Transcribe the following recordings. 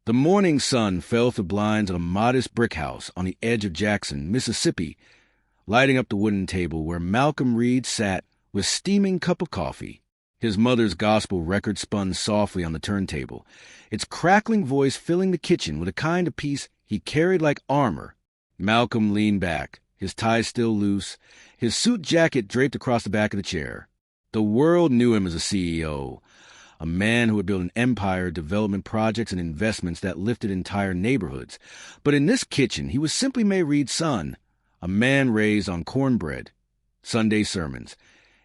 The morning sun fell through blinds of a modest brick house on the edge of Jackson, Mississippi, lighting up the wooden table where Malcolm Reed sat with a steaming cup of coffee. His mother's gospel record spun softly on the turntable, its crackling voice filling the kitchen with a kind of peace he carried like armor. Malcolm leaned back, his tie still loose, his suit jacket draped across the back of the chair. The world knew him as a CEO, a man who had built an empire of development projects and investments that lifted entire neighborhoods. But in this kitchen, he was simply May Reed's son, a man raised on cornbread, Sunday sermons,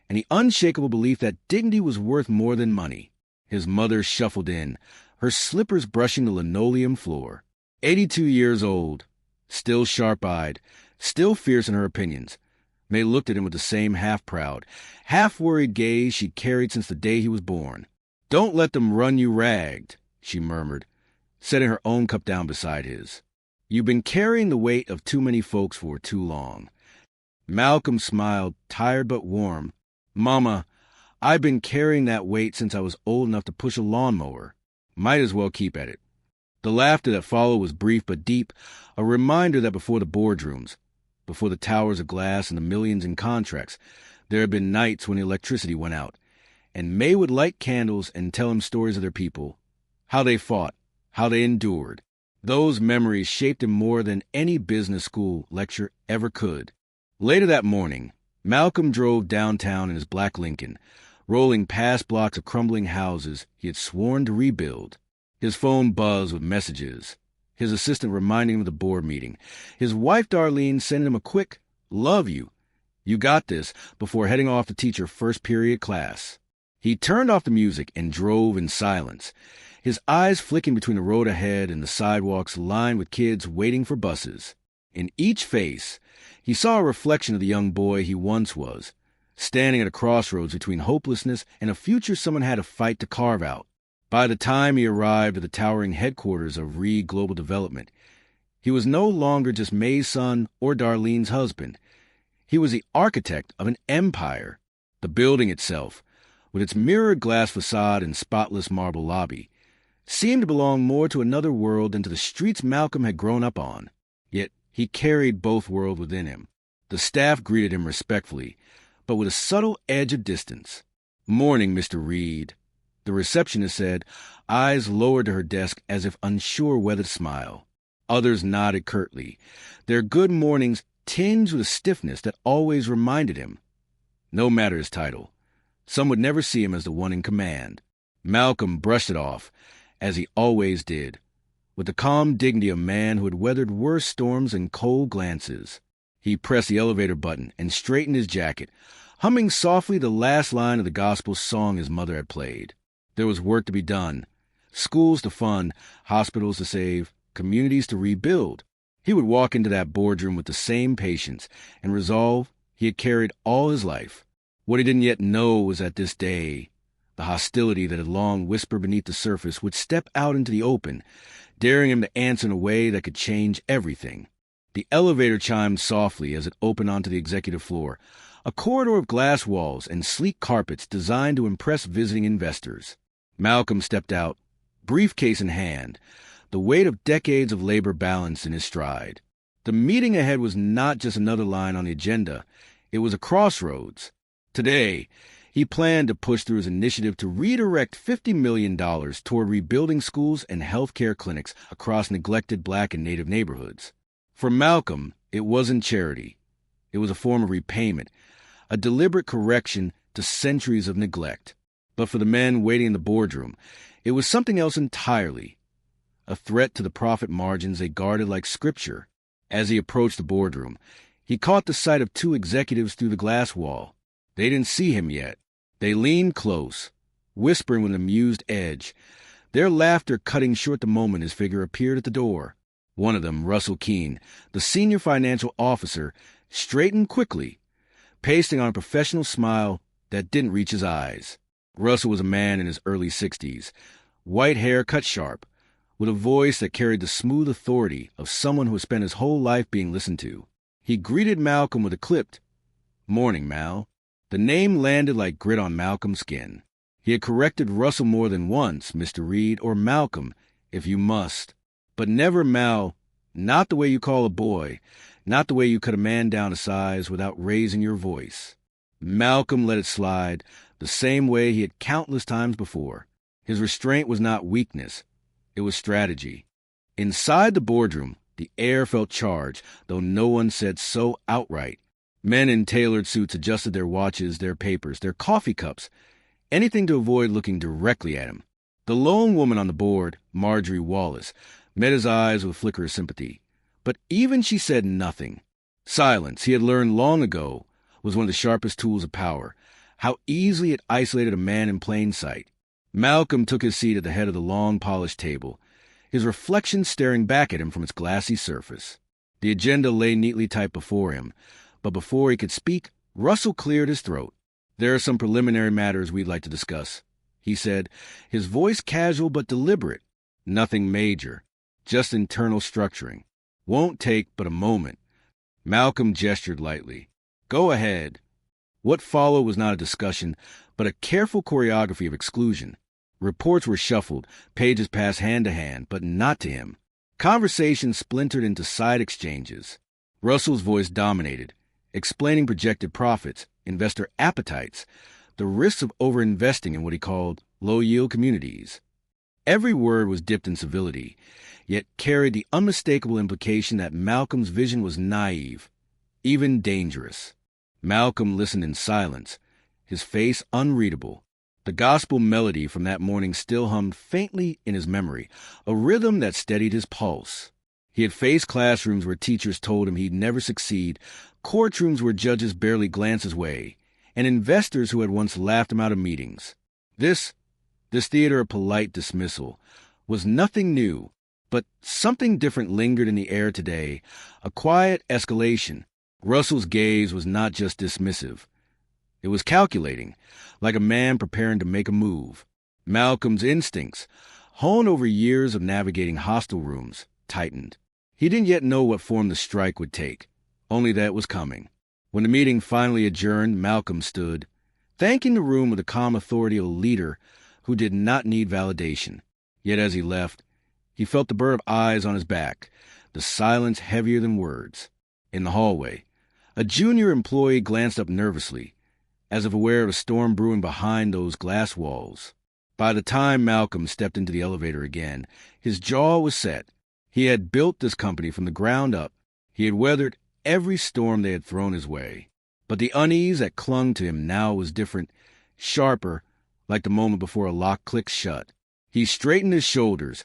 and the unshakable belief that dignity was worth more than money. His mother shuffled in, her slippers brushing the linoleum floor. 82 years old, still sharp-eyed, still fierce in her opinions. May looked at him with the same half-proud, half-worried gaze she'd carried since the day he was born. "Don't let them run you ragged," she murmured, setting her own cup down beside his. "You've been carrying the weight of too many folks for too long." Malcolm smiled, tired but warm. "Mama, I've been carrying that weight since I was old enough to push a lawnmower. Might as well keep at it." The laughter that followed was brief but deep, a reminder that before the boardrooms, before the towers of glass and the millions in contracts, there had been nights when the electricity went out, and May would light candles and tell him stories of their people, how they fought, how they endured. Those memories shaped him more than any business school lecture ever could. Later that morning, Malcolm drove downtown in his black Lincoln, rolling past blocks of crumbling houses he had sworn to rebuild. His phone buzzed with messages, his assistant reminding him of the board meeting, his wife Darlene sending him a quick, "Love you. You got this," before heading off to teach her first period class. He turned off the music and drove in silence, his eyes flicking between the road ahead and the sidewalks lined with kids waiting for buses. In each face, he saw a reflection of the young boy he once was, standing at a crossroads between hopelessness and a future someone had to fight to carve out. By the time he arrived at the towering headquarters of Reed Global Development, he was no longer just May's son or Darlene's husband. He was the architect of an empire. The building itself, with its mirrored glass facade and spotless marble lobby, seemed to belong more to another world than to the streets Malcolm had grown up on. Yet he carried both worlds within him. The staff greeted him respectfully, but with a subtle edge of distance. "Morning, Mr. Reed," the receptionist said, eyes lowered to her desk as if unsure whether to smile. Others nodded curtly, their good mornings tinged with a stiffness that always reminded him. No matter his title, some would never see him as the one in command. Malcolm brushed it off, as he always did, with the calm dignity of a man who had weathered worse storms and cold glances. He pressed the elevator button and straightened his jacket, humming softly the last line of the gospel song his mother had played. There was work to be done, schools to fund, hospitals to save, communities to rebuild. He would walk into that boardroom with the same patience and resolve he had carried all his life. What he didn't yet know was that this day, the hostility that had long whispered beneath the surface would step out into the open, daring him to answer in a way that could change everything. The elevator chimed softly as it opened onto the executive floor, a corridor of glass walls and sleek carpets designed to impress visiting investors. Malcolm stepped out, briefcase in hand, the weight of decades of labor balanced in his stride. The meeting ahead was not just another line on the agenda, it was a crossroads. Today, he planned to push through his initiative to redirect $50 million toward rebuilding schools and healthcare clinics across neglected Black and Native neighborhoods. For Malcolm, it wasn't charity. It was a form of repayment, a deliberate correction to centuries of neglect. But for the men waiting in the boardroom, it was something else entirely, a threat to the profit margins they guarded like scripture. As he approached the boardroom, he caught the sight of two executives through the glass wall. They didn't see him yet. They leaned close, whispering with an amused edge, their laughter cutting short the moment his figure appeared at the door. One of them, Russell Keene, the senior financial officer, straightened quickly, pasting on a professional smile that didn't reach his eyes. Russell was a man in his early 60s, white hair cut sharp, with a voice that carried the smooth authority of someone who had spent his whole life being listened to. He greeted Malcolm with a clipped, "Morning, Mal." The name landed like grit on Malcolm's skin. He had corrected Russell more than once, Mr. Reed or Malcolm, if you must. But never Mal, not the way you call a boy, not the way you cut a man down to size without raising your voice. Malcolm let it slide, the same way he had countless times before. His restraint was not weakness, it was strategy. Inside the boardroom, the air felt charged, though no one said so outright. Men in tailored suits adjusted their watches, their papers, their coffee cups, anything to avoid looking directly at him. The lone woman on the board, Marjorie Wallace, met his eyes with a flicker of sympathy. But even she said nothing. Silence, he had learned long ago, was one of the sharpest tools of power. How easily it isolated a man in plain sight. Malcolm took his seat at the head of the long, polished table, his reflection staring back at him from its glassy surface. The agenda lay neatly typed before him, but before he could speak, Russell cleared his throat. "There are some preliminary matters we'd like to discuss," he said, his voice casual but deliberate. "Nothing major, just internal structuring. Won't take but a moment." Malcolm gestured lightly. "Go ahead." What followed was not a discussion, but a careful choreography of exclusion. Reports were shuffled, pages passed hand to hand, but not to him. Conversation splintered into side exchanges. Russell's voice dominated, explaining projected profits, investor appetites, the risks of overinvesting in what he called low-yield communities. Every word was dipped in civility, yet carried the unmistakable implication that Malcolm's vision was naive, even dangerous. Malcolm listened in silence, his face unreadable. The gospel melody from that morning still hummed faintly in his memory, a rhythm that steadied his pulse. He had faced classrooms where teachers told him he'd never succeed, courtrooms where judges barely glanced his way, and investors who had once laughed him out of meetings. This theater of polite dismissal was nothing new, but something different lingered in the air today, a quiet escalation. Russell's gaze was not just dismissive. It was calculating, like a man preparing to make a move. Malcolm's instincts, honed over years of navigating hostile rooms, tightened. He didn't yet know what form the strike would take, only that it was coming. When the meeting finally adjourned, Malcolm stood, thanking the room with the calm authority of a leader who did not need validation. Yet as he left, he felt the burr of eyes on his back, the silence heavier than words. In the hallway, a junior employee glanced up nervously, as if aware of a storm brewing behind those glass walls. By the time Malcolm stepped into the elevator again, his jaw was set. He had built this company from the ground up. He had weathered every storm they had thrown his way. But the unease that clung to him now was different, sharper, like the moment before a lock clicks shut. He straightened his shoulders,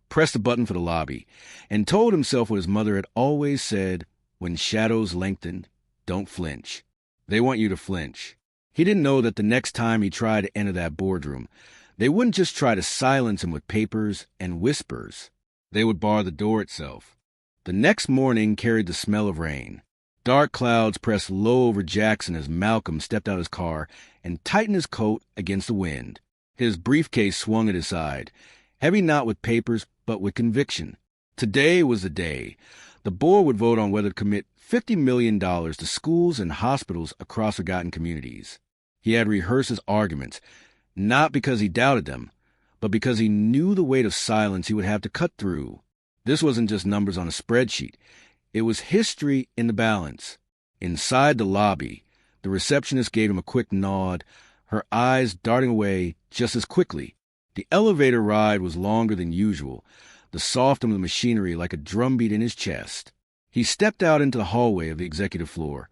pressed a button for the lobby, and told himself what his mother had always said: when shadows lengthen, don't flinch. They want you to flinch. He didn't know that the next time he tried to enter that boardroom, they wouldn't just try to silence him with papers and whispers. They would bar the door itself. The next morning carried the smell of rain. Dark clouds pressed low over Jackson as Malcolm stepped out of his car and tightened his coat against the wind. His briefcase swung at his side, heavy not with papers but with conviction. Today was the day. The board would vote on whether to commit $50 million to schools and hospitals across forgotten communities. He had rehearsed his arguments, not because he doubted them, but because he knew the weight of silence he would have to cut through. This wasn't just numbers on a spreadsheet. It was history in the balance. Inside the lobby, the receptionist gave him a quick nod, her eyes darting away just as quickly. The elevator ride was longer than usual, the soft of the machinery like a drumbeat in his chest. He stepped out into the hallway of the executive floor,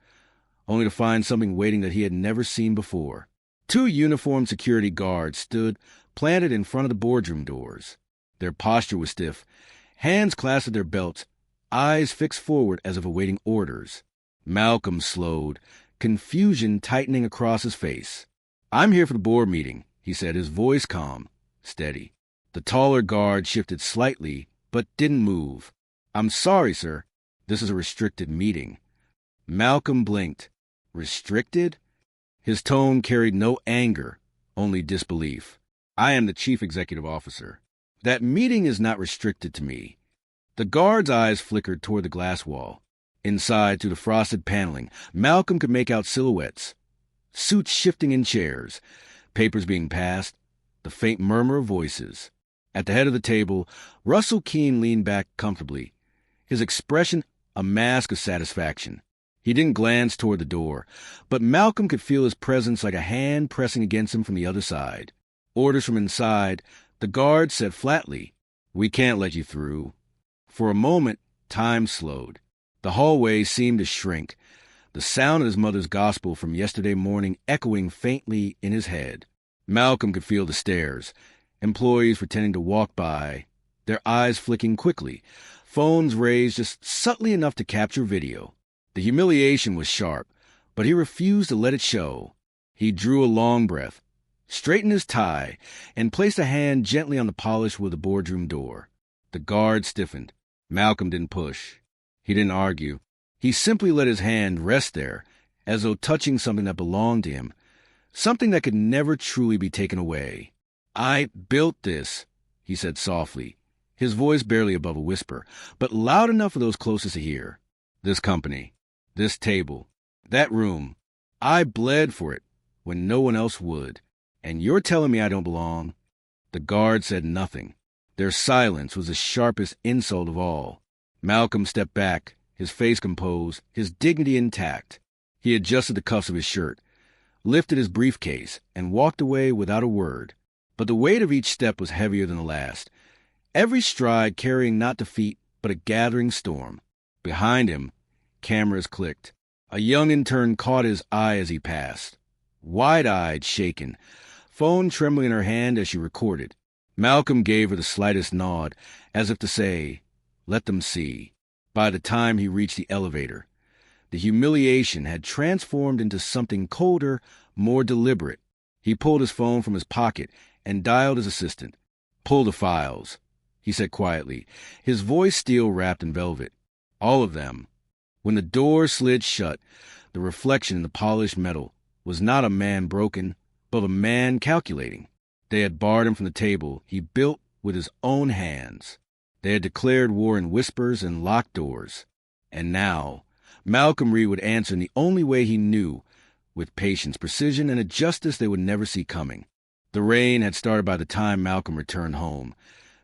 only to find something waiting that he had never seen before. 2 uniformed security guards stood planted in front of the boardroom doors. Their posture was stiff, hands clasped at their belts, eyes fixed forward as if awaiting orders. Malcolm slowed, confusion tightening across his face. "I'm here for the board meeting," he said, his voice calm, steady. The taller guard shifted slightly, but didn't move. "I'm sorry, sir. This is a restricted meeting." Malcolm blinked. Restricted? His tone carried no anger, only disbelief. "I am the chief executive officer. That meeting is not restricted to me." The guard's eyes flickered toward the glass wall. Inside, through the frosted paneling, Malcolm could make out silhouettes, suits shifting in chairs, papers being passed, the faint murmur of voices. At the head of the table, Russell Keene leaned back comfortably, his expression a mask of satisfaction. He didn't glance toward the door, but Malcolm could feel his presence like a hand pressing against him from the other side. Orders from inside, the guard said flatly, "We can't let you through." For a moment, time slowed. The hallway seemed to shrink, the sound of his mother's gospel from yesterday morning echoing faintly in his head. Malcolm could feel the stares, employees pretending to walk by, their eyes flicking quickly, phones raised just subtly enough to capture video. The humiliation was sharp, but he refused to let it show. He drew a long breath, straightened his tie, and placed a hand gently on the polished wood of the boardroom door. The guard stiffened. Malcolm didn't push. He didn't argue. He simply let his hand rest there, as though touching something that belonged to him, something that could never truly be taken away. "I built this," he said softly, his voice barely above a whisper, but loud enough for those closest to hear. "This company, this table, that room, I bled for it when no one else would. And you're telling me I don't belong?" The guard said nothing. Their silence was the sharpest insult of all. Malcolm stepped back, his face composed, his dignity intact. He adjusted the cuffs of his shirt, lifted his briefcase, and walked away without a word. But the weight of each step was heavier than the last, every stride carrying not defeat but a gathering storm. Behind him, cameras clicked. A young intern caught his eye as he passed. Wide-eyed, shaken, phone trembling in her hand as she recorded. Malcolm gave her the slightest nod, as if to say, "Let them see." By the time he reached the elevator, the humiliation had transformed into something colder, more deliberate. He pulled his phone from his pocket and dialed his assistant. "Pull the files," he said quietly, his voice steel wrapped in velvet. "All of them." When the door slid shut, the reflection in the polished metal was not a man broken, but a man calculating. They had barred him from the table he built with his own hands. They had declared war in whispers and locked doors. And now, Malcolm Reed would answer in the only way he knew, with patience, precision, and a justice they would never see coming. The rain had started by the time Malcolm returned home,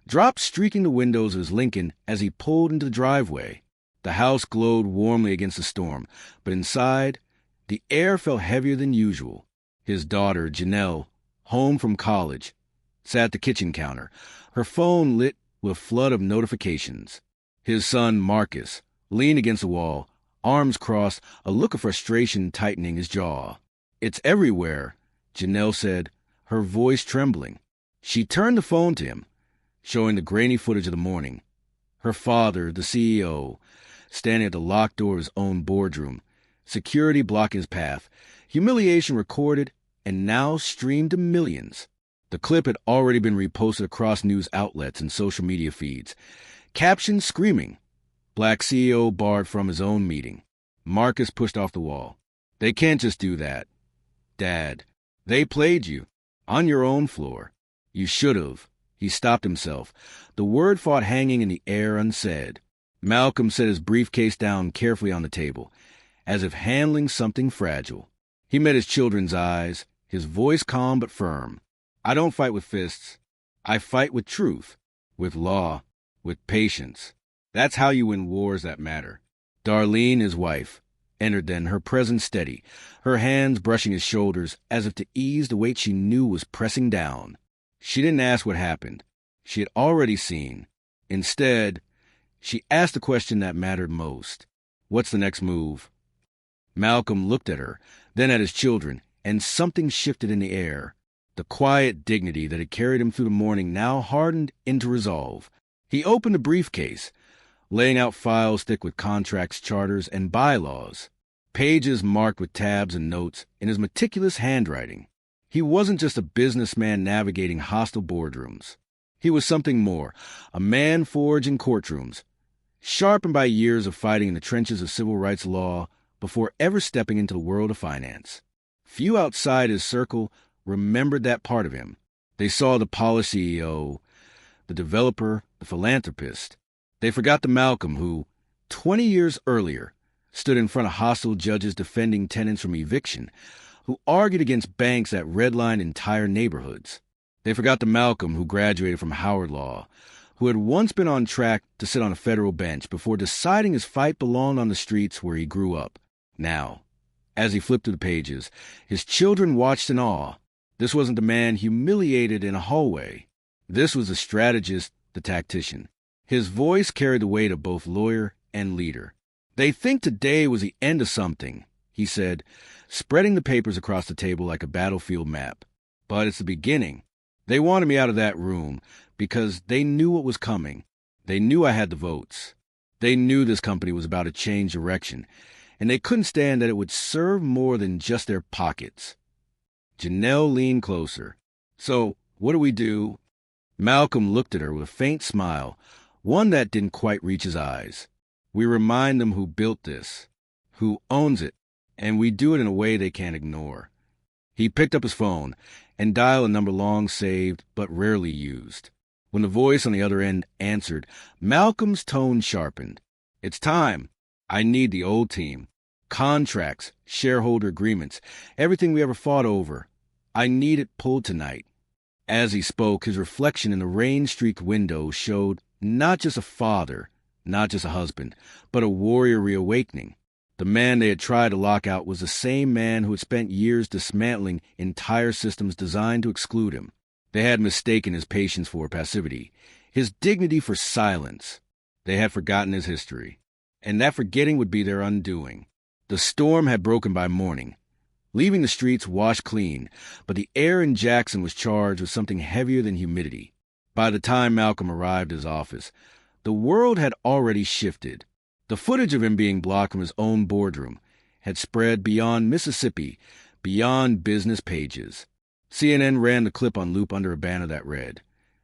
drops streaking the windows of his Lincoln as he pulled into the driveway. The house glowed warmly against the storm, but inside, the air felt heavier than usual. His daughter, Janelle, home from college, sat at the kitchen counter, her phone lit with a flood of notifications. His son, Marcus, leaned against the wall, arms crossed, a look of frustration tightening his jaw. "It's everywhere," Janelle said, her voice trembling. She turned the phone to him, showing the grainy footage of the morning. Her father, the CEO, standing at the locked door of his own boardroom, security blocking his path, humiliation recorded and now streamed to millions. The clip had already been reposted across news outlets and social media feeds. Captions screaming, "Black CEO barred from his own meeting." Marcus pushed off the wall. "They can't just do that. Dad, they played you. On your own floor. You should have." He stopped himself, the word fought hanging in the air unsaid. Malcolm set his briefcase down carefully on the table, as if handling something fragile. He met his children's eyes, his voice calm but firm. "I don't fight with fists. I fight with truth, with law, with patience. That's how you win wars that matter." Darlene, his wife, entered then, her presence steady, her hands brushing his shoulders as if to ease the weight she knew was pressing down. She didn't ask what happened. She had already seen. Instead, she asked the question that mattered most. "What's the next move?" Malcolm looked at her, then at his children, and something shifted in the air. The quiet dignity that had carried him through the morning now hardened into resolve. He opened the briefcase, laying out files thick with contracts, charters, and bylaws, pages marked with tabs and notes in his meticulous handwriting. He wasn't just a businessman navigating hostile boardrooms. He was something more, a man forged in courtrooms, sharpened by years of fighting in the trenches of civil rights law before ever stepping into the world of finance. Few outside his circle remembered that part of him. They saw the polished CEO, the developer, the philanthropist. They forgot the Malcolm who, 20 years earlier, stood in front of hostile judges defending tenants from eviction, who argued against banks that redlined entire neighborhoods. They forgot the Malcolm who graduated from Howard Law, who had once been on track to sit on a federal bench before deciding his fight belonged on the streets where he grew up. Now, as he flipped through the pages, his children watched in awe. This wasn't the man humiliated in a hallway. This was the strategist, the tactician. His voice carried the weight of both lawyer and leader. "They think today was the end of something," he said, spreading the papers across the table like a battlefield map. "But it's the beginning. They wanted me out of that room because they knew what was coming. They knew I had the votes. They knew this company was about to change direction, and they couldn't stand that it would serve more than just their pockets." Janelle leaned closer. "So, what do we do?" Malcolm looked at her with a faint smile, one that didn't quite reach his eyes. "We remind them who built this, who owns it, and we do it in a way they can't ignore." He picked up his phone and dialed a number long saved but rarely used. When the voice on the other end answered, Malcolm's tone sharpened. "It's time. I need the old team. Contracts, shareholder agreements, everything we ever fought over. I need it pulled tonight." As he spoke, his reflection in the rain-streaked window showed not just a father, not just a husband, but a warrior reawakening. The man they had tried to lock out was the same man who had spent years dismantling entire systems designed to exclude him. They had mistaken his patience for passivity, his dignity for silence. They had forgotten his history, and that forgetting would be their undoing. The storm had broken by morning, leaving the streets washed clean, but the air in Jackson was charged with something heavier than humidity. By the time Malcolm arrived at his office, the world had already shifted. The footage of him being blocked from his own boardroom had spread beyond Mississippi, beyond business pages. CNN ran the clip on loop under a banner that read,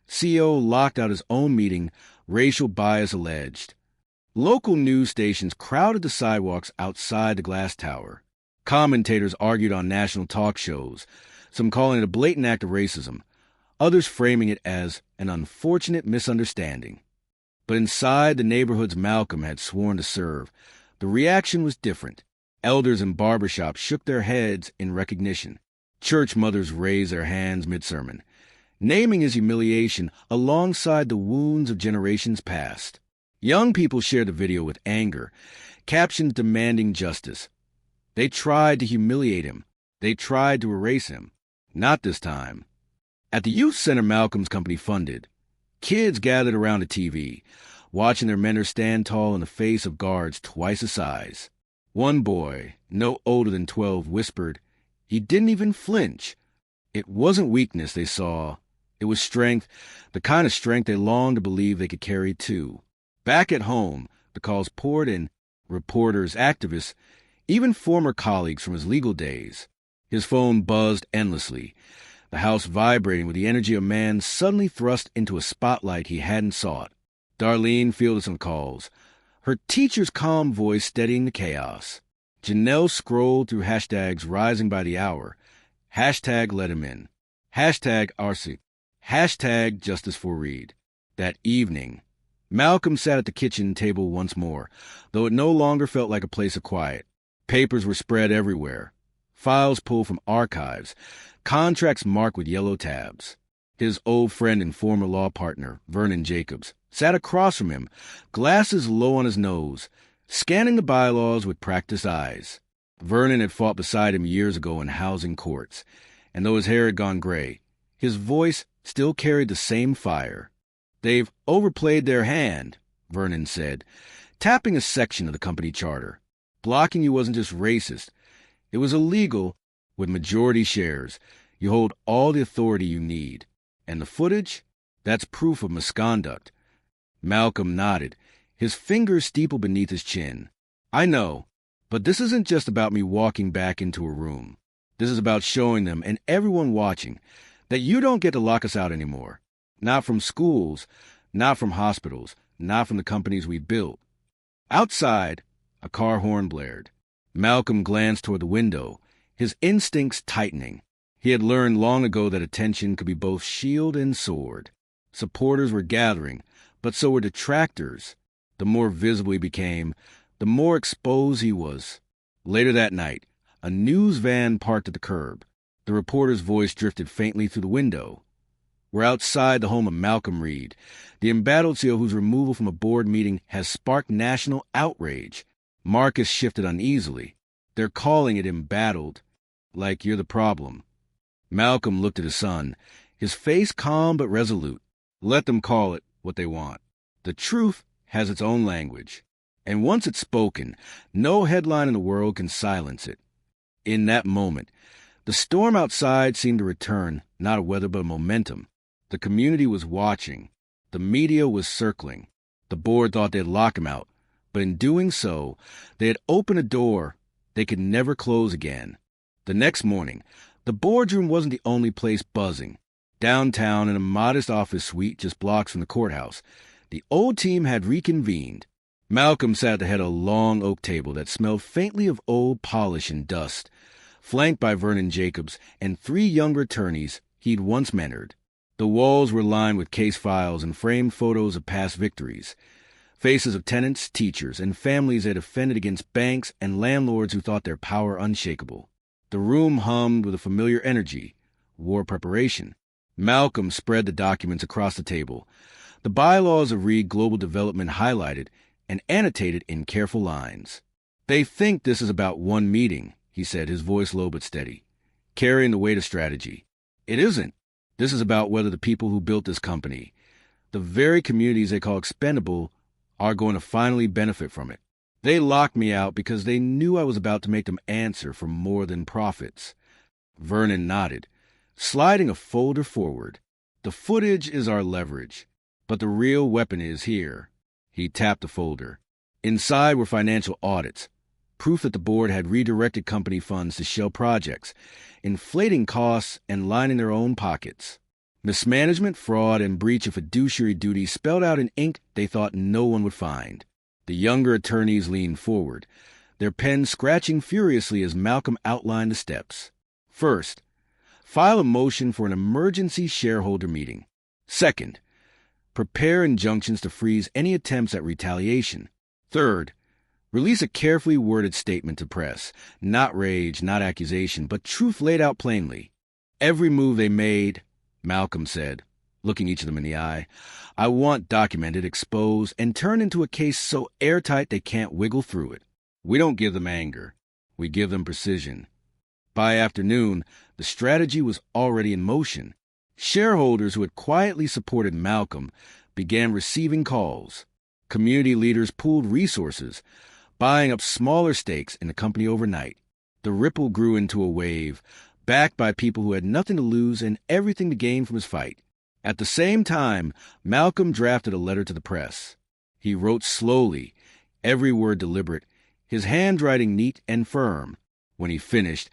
"CEO locked out his own meeting, racial bias alleged." Local news stations crowded the sidewalks outside the glass tower. Commentators argued on national talk shows, some calling it a blatant act of racism, others framing it as an unfortunate misunderstanding. But inside the neighborhoods Malcolm had sworn to serve, the reaction was different. Elders in barbershops shook their heads in recognition. Church mothers raised their hands mid-sermon, naming his humiliation alongside the wounds of generations past. Young people shared the video with anger, captions demanding justice. They tried to humiliate him. They tried to erase him. Not this time. At the youth center Malcolm's company funded, kids gathered around a TV, watching their mentors stand tall in the face of guards twice the size. One boy, no older than 12, whispered, he didn't even flinch. It wasn't weakness they saw. It was strength, the kind of strength they longed to believe they could carry too. Back at home, the calls poured in, reporters, activists, even former colleagues from his legal days. His phone buzzed endlessly, the house vibrating with the energy of a man suddenly thrust into a spotlight he hadn't sought. Darlene fielded some calls, her teacher's calm voice steadying the chaos. Janelle scrolled through hashtags rising by the hour. Hashtag let him in. Hashtag RC. Hashtag justice for Reed. That evening, Malcolm sat at the kitchen table once more, though it no longer felt like a place of quiet. Papers were spread everywhere, files pulled from archives, contracts marked with yellow tabs. His old friend and former law partner, Vernon Jacobs, sat across from him, glasses low on his nose, scanning the bylaws with practiced eyes. Vernon had fought beside him years ago in housing courts, and though his hair had gone gray, his voice still carried the same fire. "They've overplayed their hand," Vernon said, tapping a section of the company charter. "Blocking you wasn't just racist. It was illegal. With majority shares, you hold all the authority you need. And the footage? That's proof of misconduct." Malcolm nodded, his fingers steepled beneath his chin. "I know, but this isn't just about me walking back into a room. This is about showing them, and everyone watching, that you don't get to lock us out anymore. Not from schools, not from hospitals, not from the companies we built." Outside, a car horn blared. Malcolm glanced toward the window, his instincts tightening. He had learned long ago that attention could be both shield and sword. Supporters were gathering, but so were detractors. The more visible he became, the more exposed he was. Later that night, a news van parked at the curb. The reporter's voice drifted faintly through the window. We're outside the home of Malcolm Reed, the embattled CEO whose removal from a board meeting has sparked national outrage. Marcus shifted uneasily. They're calling it embattled, like you're the problem. Malcolm looked at his son, his face calm but resolute. Let them call it what they want. The truth has its own language, and once it's spoken, no headline in the world can silence it. In that moment, the storm outside seemed to return, not a weather but a momentum. The community was watching. The media was circling. The board thought they'd lock him out, but in doing so, they had opened a door they could never close again. The next morning, the boardroom wasn't the only place buzzing. Downtown, in a modest office suite just blocks from the courthouse, the old team had reconvened. Malcolm sat at the head of a long oak table that smelled faintly of old polish and dust, flanked by Vernon Jacobs and 3 younger attorneys he'd once mentored. The walls were lined with case files and framed photos of past victories, faces of tenants, teachers, and families that had defended against banks and landlords who thought their power unshakable. The room hummed with a familiar energy, war preparation. Malcolm spread the documents across the table, the bylaws of Reed Global Development highlighted and annotated in careful lines. They think this is about one meeting, he said, his voice low but steady, carrying the weight of strategy. It isn't. This is about whether the people who built this company, the very communities they call expendable, are going to finally benefit from it. They locked me out because they knew I was about to make them answer for more than profits. Vernon nodded, sliding a folder forward. The footage is our leverage, but the real weapon is here. He tapped the folder. Inside were financial audits, proof that the board had redirected company funds to shell projects, inflating costs and lining their own pockets. Mismanagement, fraud, and breach of fiduciary duty spelled out in ink they thought no one would find. The younger attorneys leaned forward, their pens scratching furiously as Malcolm outlined the steps. First, file a motion for an emergency shareholder meeting. Second, prepare injunctions to freeze any attempts at retaliation. Third, release a carefully worded statement to press. Not rage, not accusation, but truth laid out plainly. Every move they made, Malcolm said, looking each of them in the eye, I want documented, exposed, and turned into a case so airtight they can't wiggle through it. We don't give them anger. We give them precision. By afternoon, the strategy was already in motion. Shareholders who had quietly supported Malcolm began receiving calls. Community leaders pooled resources, buying up smaller stakes in the company overnight. The ripple grew into a wave, backed by people who had nothing to lose and everything to gain from his fight. At the same time, Malcolm drafted a letter to the press. He wrote slowly, every word deliberate, his handwriting neat and firm. When he finished,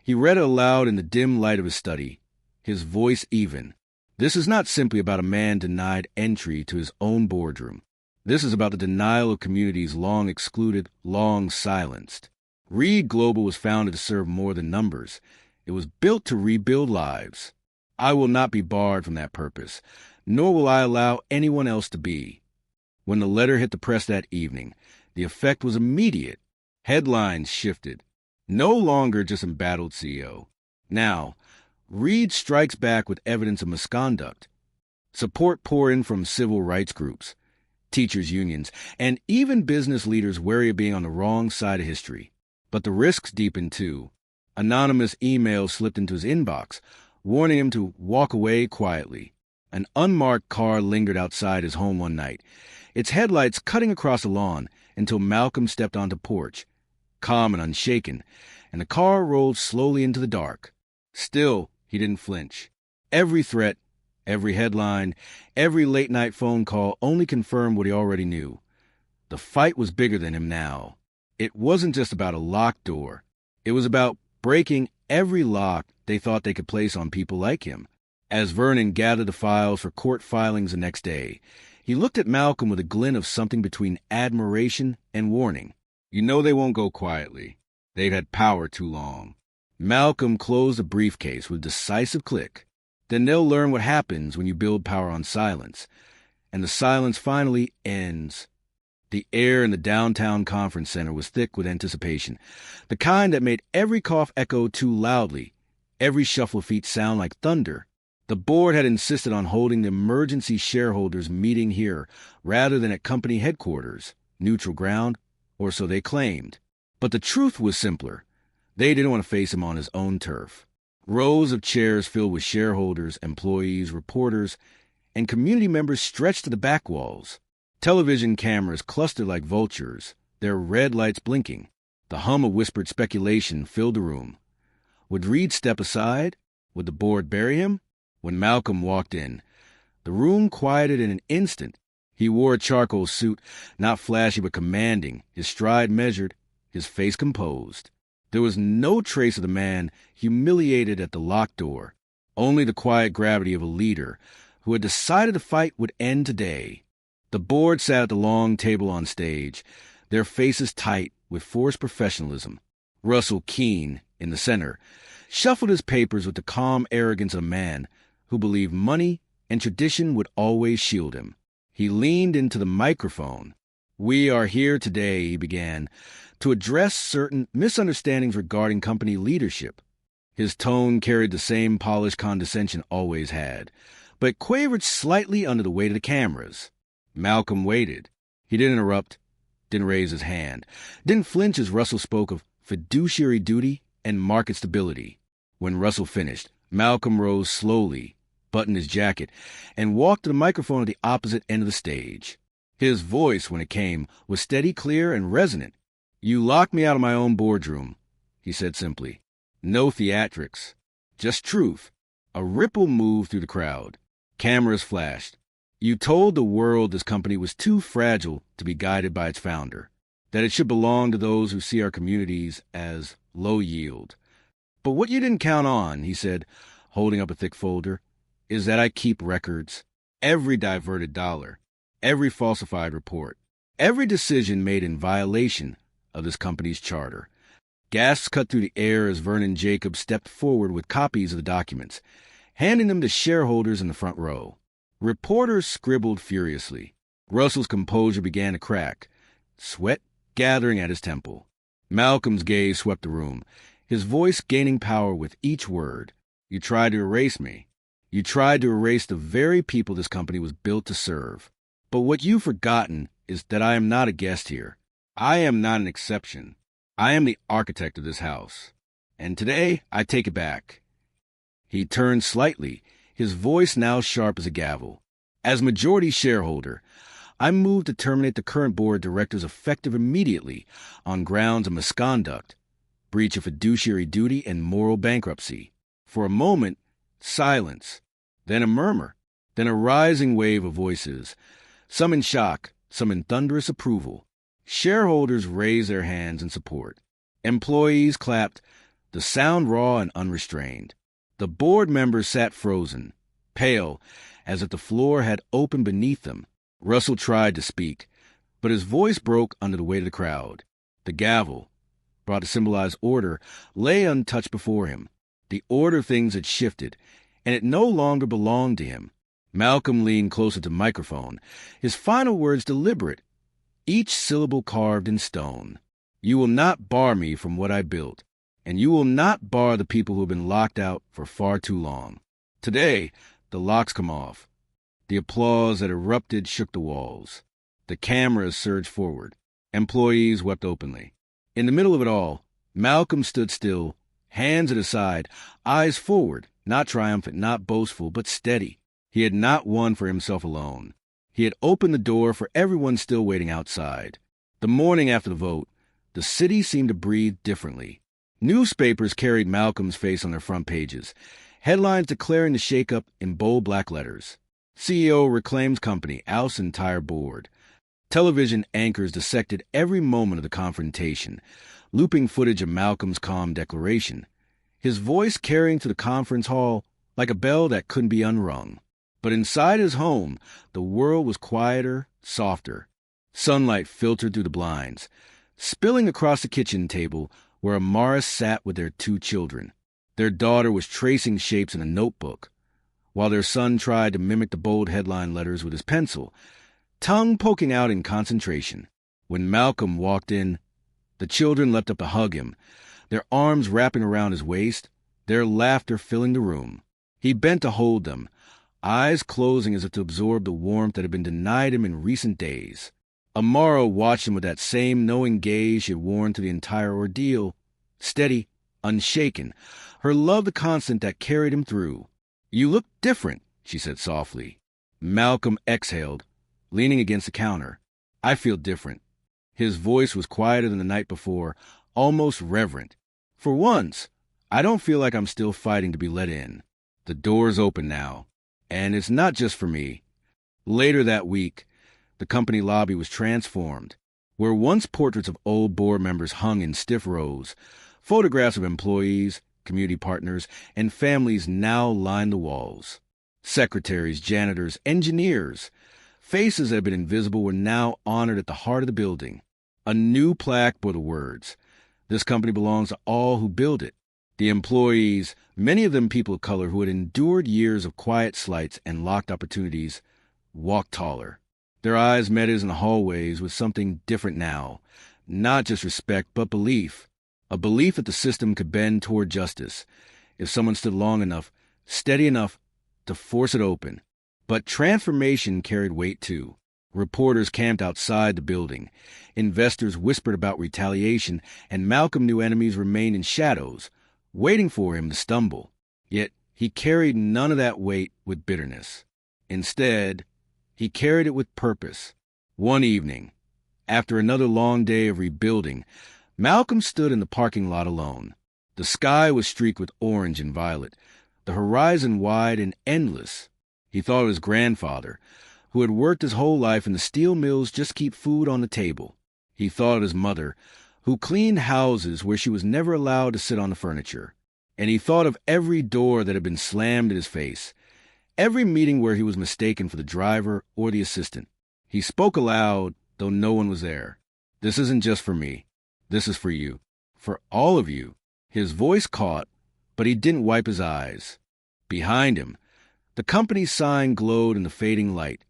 he read it aloud in the dim light of his study, his voice even. This is not simply about a man denied entry to his own boardroom. This is about the denial of communities long excluded, long silenced. Reed Global was founded to serve more than numbers. It was built to rebuild lives. I will not be barred from that purpose, nor will I allow anyone else to be. When the letter hit the press that evening, the effect was immediate. Headlines shifted. No longer just embattled CEO. Now, Reed strikes back with evidence of misconduct. Support poured in from civil rights groups, teachers' unions, and even business leaders wary of being on the wrong side of history. But the risks deepened too. Anonymous emails slipped into his inbox, warning him to walk away quietly. An unmarked car lingered outside his home one night, its headlights cutting across the lawn until Malcolm stepped onto the porch, calm and unshaken, and the car rolled slowly into the dark. Still, he didn't flinch. Every threat, every headline, every late-night phone call only confirmed what he already knew. The fight was bigger than him now. It wasn't just about a locked door. It was about breaking every lock they thought they could place on people like him. As Vernon gathered the files for court filings the next day, he looked at Malcolm with a glint of something between admiration and warning. You know they won't go quietly. They've had power too long. Malcolm closed the briefcase with a decisive click. Then they'll learn what happens when you build power on silence. And the silence finally ends. The air in the downtown conference center was thick with anticipation, the kind that made every cough echo too loudly, every shuffle of feet sound like thunder. The board had insisted on holding the emergency shareholders meeting here rather than at company headquarters, neutral ground, or so they claimed. But the truth was simpler. They didn't want to face him on his own turf. Rows of chairs filled with shareholders, employees, reporters, and community members stretched to the back walls. Television cameras clustered like vultures, their red lights blinking. The hum of whispered speculation filled the room. Would Reed step aside? Would the board bury him? When Malcolm walked in, the room quieted in an instant. He wore a charcoal suit, not flashy but commanding, his stride measured, his face composed. There was no trace of the man humiliated at the locked door, only the quiet gravity of a leader who had decided the fight would end today. The board sat at the long table on stage, their faces tight with forced professionalism. Russell Keene, in the center, shuffled his papers with the calm arrogance of a man who believed money and tradition would always shield him. He leaned into the microphone. "We are here today," he began, "to address certain misunderstandings regarding company leadership." His tone carried the same polished condescension always had, but quavered slightly under the weight of the cameras. Malcolm waited. He didn't interrupt, didn't raise his hand, didn't flinch as Russell spoke of fiduciary duty and market stability. When Russell finished, Malcolm rose slowly, buttoned his jacket, and walked to the microphone at the opposite end of the stage. His voice, when it came, was steady, clear, and resonant. "You locked me out of my own boardroom," he said simply. "No theatrics, just truth." A ripple moved through the crowd. Cameras flashed. "You told the world this company was too fragile to be guided by its founder, that it should belong to those who see our communities as low yield. But what you didn't count on," he said, holding up a thick folder, "is that I keep records. Every diverted dollar, every falsified report, every decision made in violation of this company's charter." Gasps cut through the air as Vernon Jacobs stepped forward with copies of the documents, handing them to shareholders in the front row. Reporters scribbled furiously. Russell's composure began to crack, sweat gathering at his temple. Malcolm's gaze swept the room, his voice gaining power with each word. "You tried to erase me. You tried to erase the very people this company was built to serve. But what you've forgotten is that I am not a guest here. I am not an exception. I am the architect of this house. And today, I take it back." He turned slightly, his voice now sharp as a gavel. "As majority shareholder, I move to terminate the current board of directors effective immediately on grounds of misconduct, breach of fiduciary duty, and moral bankruptcy." For a moment, silence, then a murmur, then a rising wave of voices, some in shock, some in thunderous approval. Shareholders raised their hands in support. Employees clapped, the sound raw and unrestrained. The board members sat frozen, pale, as if the floor had opened beneath them. Russell tried to speak, but his voice broke under the weight of the crowd. The gavel, brought to symbolize order, lay untouched before him. The order of things had shifted, and it no longer belonged to him. Malcolm leaned closer to the microphone, his final words deliberate, each syllable carved in stone. "You will not bar me from what I built, and you will not bar the people who have been locked out for far too long. Today, the locks come off." The applause that erupted shook the walls. The cameras surged forward. Employees wept openly. In the middle of it all, Malcolm stood still, hands at his side, eyes forward, not triumphant, not boastful, but steady. He had not won for himself alone. He had opened the door for everyone still waiting outside. The morning after the vote, the city seemed to breathe differently. Newspapers carried Malcolm's face on their front pages, headlines declaring the shakeup in bold black letters. CEO reclaims company, oust entire board. Television anchors dissected every moment of the confrontation, looping footage of Malcolm's calm declaration, his voice carrying to the conference hall like a bell that couldn't be unrung. But inside his home, the world was quieter, softer. Sunlight filtered through the blinds, spilling across the kitchen table where Amaris sat with their 2 children. Their daughter was tracing shapes in a notebook, while their son tried to mimic the bold headline letters with his pencil, tongue poking out in concentration. When Malcolm walked in, the children leapt up to hug him, their arms wrapping around his waist, their laughter filling the room. He bent to hold them, eyes closing as if to absorb the warmth that had been denied him in recent days. Amara watched him with that same knowing gaze she had worn through the entire ordeal, steady, unshaken, her love the constant that carried him through. "You look different," she said softly. Malcolm exhaled, leaning against the counter. "I feel different." His voice was quieter than the night before, almost reverent. "For once, I don't feel like I'm still fighting to be let in. The door's open now, and it's not just for me." Later that week, the company lobby was transformed. Where once portraits of old board members hung in stiff rows, photographs of employees, community partners, and families now lined the walls. Secretaries, janitors, engineers, faces that had been invisible were now honored at the heart of the building. A new plaque bore the words, "This company belongs to all who build it." The employees, many of them people of color who had endured years of quiet slights and locked opportunities, walked taller. Their eyes met his in the hallways with something different now, not just respect, but belief. A belief that the system could bend toward justice, if someone stood long enough, steady enough, to force it open. But transformation carried weight too. Reporters camped outside the building. Investors whispered about retaliation, and Malcolm knew enemies remained in shadows, waiting for him to stumble. Yet he carried none of that weight with bitterness. Instead, he carried it with purpose. One evening, after another long day of rebuilding, Malcolm stood in the parking lot alone. The sky was streaked with orange and violet, the horizon wide and endless. He thought of his grandfather, who had worked his whole life in the steel mills just to keep food on the table. He thought of his mother, who cleaned houses where she was never allowed to sit on the furniture. And he thought of every door that had been slammed in his face, every meeting where he was mistaken for the driver or the assistant. He spoke aloud, though no one was there. "This isn't just for me. This is for you. For all of you." His voice caught, but he didn't wipe his eyes. Behind him, the company's sign glowed in the fading light,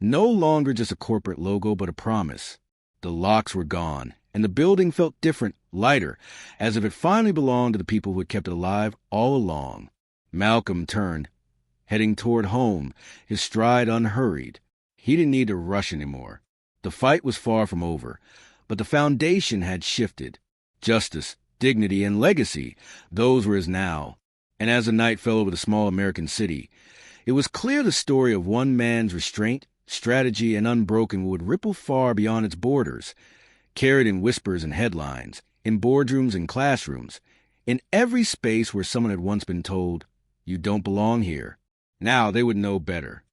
no longer just a corporate logo, but a promise. The locks were gone, and the building felt different, lighter, as if it finally belonged to the people who had kept it alive all along. Malcolm turned, heading toward home, his stride unhurried. He didn't need to rush anymore. The fight was far from over, but the foundation had shifted. Justice, dignity, and legacy, those were his now. And as the night fell over the small American city, it was clear the story of one man's restraint, strategy, and unbroken would ripple far beyond its borders, carried in whispers and headlines, in boardrooms and classrooms, in every space where someone had once been told, "You don't belong here." Now they would know better.